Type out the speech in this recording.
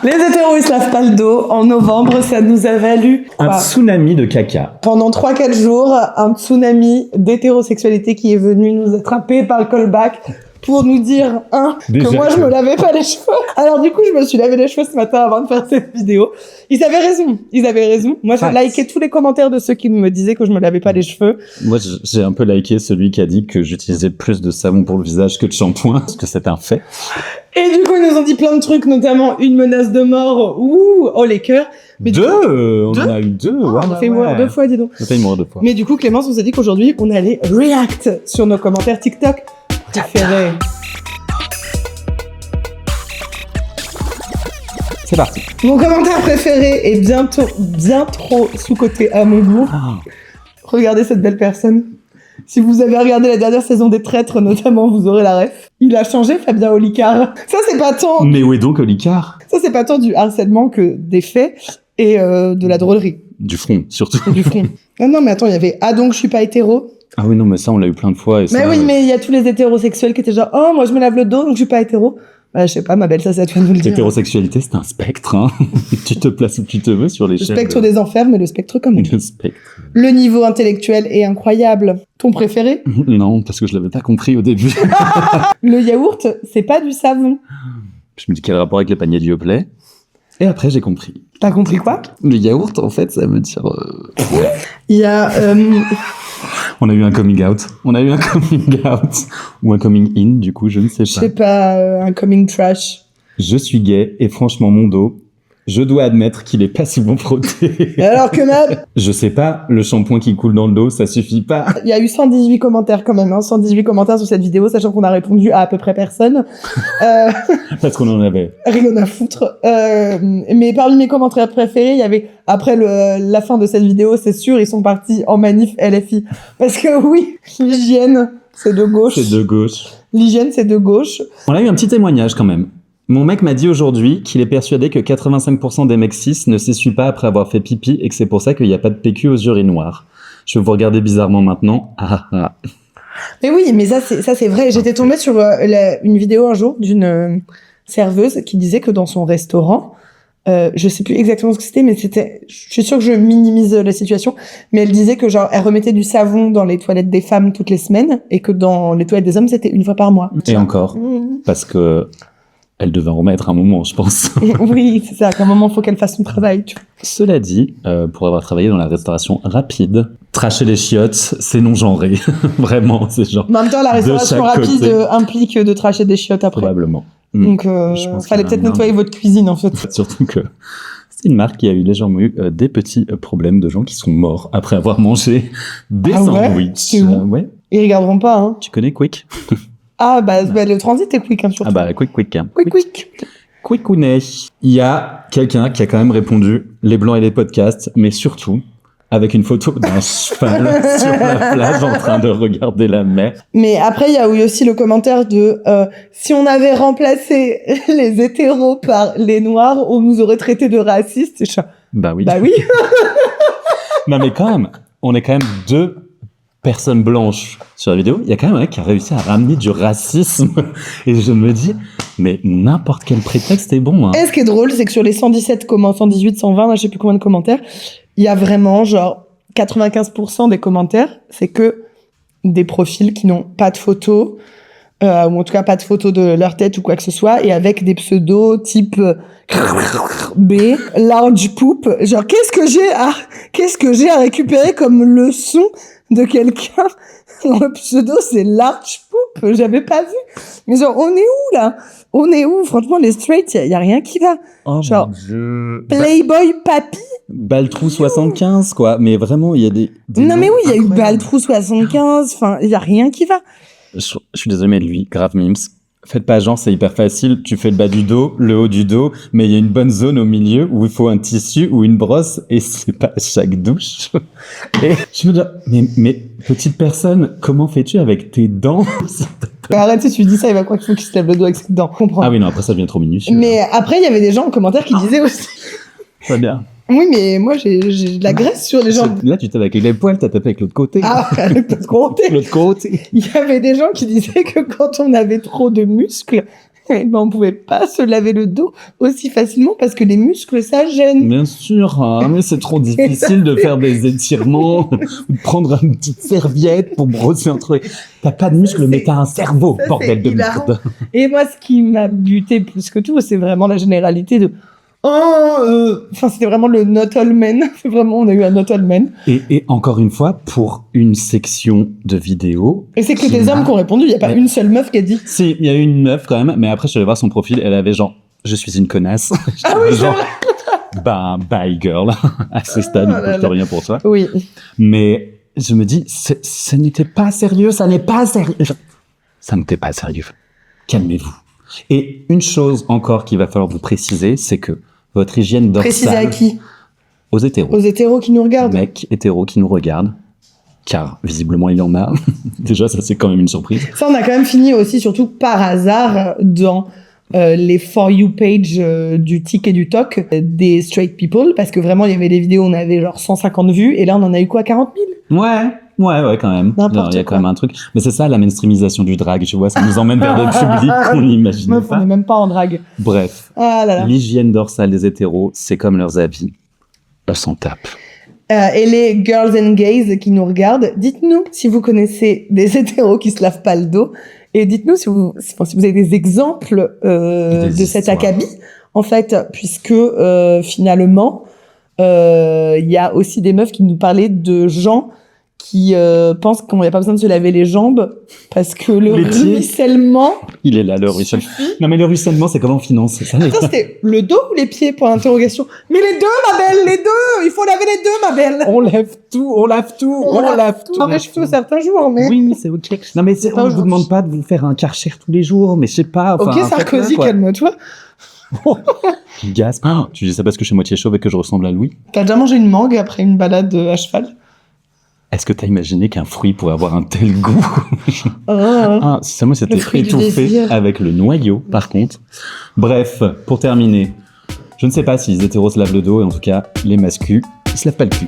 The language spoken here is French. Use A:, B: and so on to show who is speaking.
A: Les hétéros, ils se lavent pas le dos. En novembre, ça nous a valu
B: Un tsunami de caca.
A: pendant 3-4 jours, un tsunami d'hétérosexualité qui est venu nous attraper par le callback pour nous dire,
B: Déjà
A: que moi, je me lavais pas les cheveux. Alors, du coup, je me suis lavé les cheveux ce matin avant de faire cette vidéo. Ils avaient raison. Moi, j'ai liké tous les commentaires de ceux qui me disaient que je me lavais pas les cheveux.
B: Moi, j'ai un peu liké celui qui a dit que j'utilisais plus de savon pour le visage que de shampoing, parce que c'est un fait.
A: Et du coup, ils nous ont dit plein de trucs, notamment une menace de mort. Oh, les cœurs. Mais
B: On en a eu deux.
A: on a fait mourir 2 fois, dis donc.
B: On a fait mourir 2 fois.
A: Mais du coup, Clémence nous a dit qu'aujourd'hui, on allait react sur nos commentaires TikTok préférés.
B: C'est parti.
A: Mon commentaire préféré est bien trop sous-coté à mon goût. Regardez cette belle personne. Si vous avez regardé la dernière saison des Traîtres, notamment, vous aurez la ref. Il a changé, Fabien Olicard. Ça, c'est pas tant...
B: Mais où est donc Olicard?
A: Ça, c'est pas tant du harcèlement que des faits et de la drôlerie.
B: Du front, surtout.
A: Et du front. Non, mais attends, il y avait « Ah donc, je suis pas hétéro ».
B: Ah oui, non, mais ça, on l'a eu plein de fois. Et
A: Mais
B: ça,
A: oui, mais il y a tous les hétérosexuels qui étaient genre « Oh, moi, je me lave le dos, donc je suis pas hétéro ». Bah, je sais pas, ma belle, ça te fait nous le dire.
B: L'hétérosexualité, c'est un spectre, hein. Tu te places où tu te veux sur
A: Le
B: l'échelle.
A: spectre des enfers, mais le spectre quand même.
B: Le spectre.
A: Le niveau intellectuel est incroyable. Ton préféré?
B: Non, parce que je l'avais pas compris au début.
A: Le yaourt, c'est pas du savon.
B: Je me dis quel rapport avec le panier de Yoplait. Et après, j'ai compris.
A: T'as compris quoi?
B: Le yaourt, en fait, ça veut dire...
A: Il y a...
B: On a eu un coming out. Ou un coming in, du coup, je ne sais
A: Je
B: pas.
A: sais pas, un coming trash.
B: Je suis gay, et franchement, mon dos, je dois admettre qu'il est pas souvent frotté.
A: Alors que même,
B: Je sais pas, le shampoing qui coule dans le dos, ça suffit pas.
A: il y a eu 118 commentaires quand même, hein, 118 commentaires sur cette vidéo, sachant qu'on a répondu à peu près personne.
B: Parce qu'on en avait.
A: Rien à foutre. Mais parmi mes commentaires préférés, il y avait, après la fin de cette vidéo, c'est sûr, ils sont partis en manif LFI. Parce que oui, l'hygiène, c'est de gauche.
B: C'est de gauche.
A: L'hygiène, c'est de gauche.
B: On a eu un petit témoignage quand même. Mon mec m'a dit aujourd'hui qu'il est persuadé que 85% des mecs cis ne s'essuient pas après avoir fait pipi et que c'est pour ça qu'il n'y a pas de PQ aux urinoirs. Je vais vous regarder bizarrement maintenant.
A: Mais oui, mais ça c'est vrai. J'étais tombée sur une vidéo un jour d'une serveuse qui disait que dans son restaurant, je sais plus exactement ce que c'était, mais c'était, je suis sûre que je minimise la situation, mais elle disait que genre elle remettait du savon dans les toilettes des femmes toutes les semaines et que dans les toilettes des hommes c'était 1 fois par mois.
B: Et encore, parce que elle devait en remettre un moment, je pense.
A: Oui, c'est ça. Qu'à un moment, faut qu'elle fasse son travail. Tu vois.
B: Cela dit, pour avoir travaillé dans la restauration rapide, tracher les chiottes, c'est non genré. Vraiment, c'est genre.
A: En même temps, la restauration
B: chaque
A: rapide
B: côté.
A: Implique de tracher des chiottes après.
B: Probablement.
A: Donc,
B: Je pense
A: fallait
B: qu'il y a
A: peut-être
B: un
A: nettoyer
B: lien.
A: votre cuisine en fait.
B: Surtout que c'est une marque qui a eu légèrement eu des petits problèmes de gens qui sont morts après avoir mangé des
A: Ah ouais
B: sandwichs.
A: C'est où
B: Ouais.
A: Ils regarderont pas, hein.
B: Tu connais Quick?
A: Ah, bah, le transit est quick, hein, surtout.
B: Ah bah, Quick. Hein.
A: Quick.
B: Quickounet. Il y a quelqu'un qui a quand même répondu les blancs et les podcasts, mais surtout avec une photo d'un cheval sur la plage en train de regarder la mer.
A: Mais après, il y a eu aussi le commentaire de si on avait remplacé les hétéros par les noirs, on nous aurait traités de racistes. Et
B: Bah oui.
A: Bah oui.
B: Non mais quand même, on est quand même 2 personnes blanches sur la vidéo. Il y a quand même un mec qui a réussi à ramener du racisme. Et je me dis, mais n'importe quel prétexte est bon. Hein.
A: Et ce qui est drôle, c'est que sur les 117 118, 120, là, je sais plus combien de commentaires, il y a vraiment genre 95% des commentaires, c'est que des profils qui n'ont pas de photos, ou en tout cas pas de photos de leur tête ou quoi que ce soit, et avec des pseudos type B, large poop. Genre qu'est-ce que j'ai à récupérer comme leçon de quelqu'un? Le pseudo c'est large poop, j'avais pas vu. Mais genre on est où là? On est où? Franchement les straights, y a rien qui va.
B: Oh
A: genre
B: mon Dieu.
A: Playboy Papy.
B: Baltrou 75 quoi, mais vraiment il y a des
A: Non mais oui, il y a eu
B: incroyables.
A: Baltrou 75, enfin il y a rien qui va.
B: Je suis désolé, mais lui, grave memes. Faites pas genre, c'est hyper facile. Tu fais le bas du dos, le haut du dos, mais il y a une bonne zone au milieu où il faut un tissu ou une brosse et c'est pas à chaque douche. Et je me dis, mais petite personne, comment fais-tu avec tes dents?
A: Arrête, si tu dis ça, il va croire qu'il faut qu'il se lève le doigt avec ses dents. Comprends.
B: Ah oui, non, après ça devient trop minutieux.
A: Mais après, il y avait des gens en commentaire qui disaient aussi.
B: Très bien.
A: Oui, mais moi, j'ai de la graisse sur les gens.
B: Là, tu tapes avec les poils, t'as tapé avec l'autre côté.
A: Ah, l'autre côté.
B: L'autre côté.
A: Il y avait des gens qui disaient que quand on avait trop de muscles, Eh ben, on pouvait pas se laver le dos aussi facilement parce que les muscles, ça gêne.
B: Bien sûr, hein, mais c'est trop difficile de faire des étirements, ou de prendre une petite serviette pour brosser un truc. T'as pas de muscles, mais t'as un cerveau,
A: ça,
B: bordel
A: c'est
B: de
A: hilarant.
B: merde.
A: Et moi, ce qui m'a buté plus que tout, c'est vraiment la généralité de enfin, c'était vraiment le not all men. C'est vraiment, on a eu un not all men.
B: Et encore une fois, pour une section de vidéo.
A: Et c'est que des hommes qui ont répondu. Il n'y a pas une seule meuf qui a dit.
B: Si, il y a eu une meuf quand même, mais après, je suis allé voir son profil, elle avait genre, je suis une connasse.
A: Ah oui,
B: genre, bah, bye girl. À ce stade,
A: Oh là
B: il ne
A: là.
B: rien pour toi.
A: Oui.
B: Mais je me dis, ce n'était pas sérieux, ça n'est pas sérieux. Ça n'était pas sérieux. Calmez-vous. Et une chose encore qu'il va falloir vous préciser, c'est que votre hygiène dorsale...
A: Préciser à qui?
B: Aux hétéros.
A: Aux hétéros qui nous regardent.
B: Mecs hétéros qui nous regardent. Car, visiblement, il y en a. Déjà, ça, c'est quand même une surprise.
A: Ça, on a quand même fini aussi, surtout par hasard, dans les For You page du Tic et du Toc des straight people, parce que vraiment, il y avait des vidéos où on avait genre 150 vues, et là, on en a eu quoi, 40 000?
B: Ouais, quand même.
A: N'importe
B: Il y a quand
A: quoi.
B: même un truc. Mais c'est ça, la mainstreamisation du drag, tu vois, ça nous emmène vers des publics qu'on n'imagine
A: Meuf, on
B: pas.
A: n'est même pas en drague.
B: Bref,
A: Ah là là.
B: l'hygiène dorsale des hétéros, c'est comme leurs habits. Elles s'en tapent.
A: Et les girls and gays qui nous regardent, dites-nous si vous connaissez des hétéros qui se lavent pas le dos, et dites-nous si vous avez des exemples
B: Des
A: de cet
B: histoires.
A: acabit, en fait, puisque finalement, il y a aussi des meufs qui nous parlaient de gens qui pensent qu'il n'y a pas besoin de se laver les jambes parce que le
B: Les pieds.
A: ruissellement...
B: Il est là, le ruissellement. Non, mais le ruissellement, c'est comment on finance, c'est ça?
A: Attends, c'était le dos ou les pieds pour l'interrogation? Mais les deux, ma belle, les deux! Il faut laver les deux, ma belle!
B: On lave tout, on lave tout, on lave tout.
A: Après, je fais certains jours, mais...
B: Oui, c'est ok. Non, mais
A: pas
B: on ne vous
A: aujourd'hui.
B: demande pas de vous faire un Karcher tous les jours, mais je sais pas.
A: Ok,
B: Enfin,
A: Sarkozy,
B: faites-le, quoi.
A: calme-toi.
B: Gasp. Ah, tu dis ça parce que je suis moitié chauve et que je ressemble à Louis?
A: T'as déjà mangé une mangue après une balade à cheval?
B: Est-ce que t'as imaginé qu'un fruit pourrait avoir un tel goût? Ah, si moi c'était
A: Le fruit du
B: étouffé
A: désir.
B: avec le noyau, par contre. Bref, pour terminer, je ne sais pas si les hétéros se lavent le dos, et en tout cas, les mascus, ils se lavent pas le cul.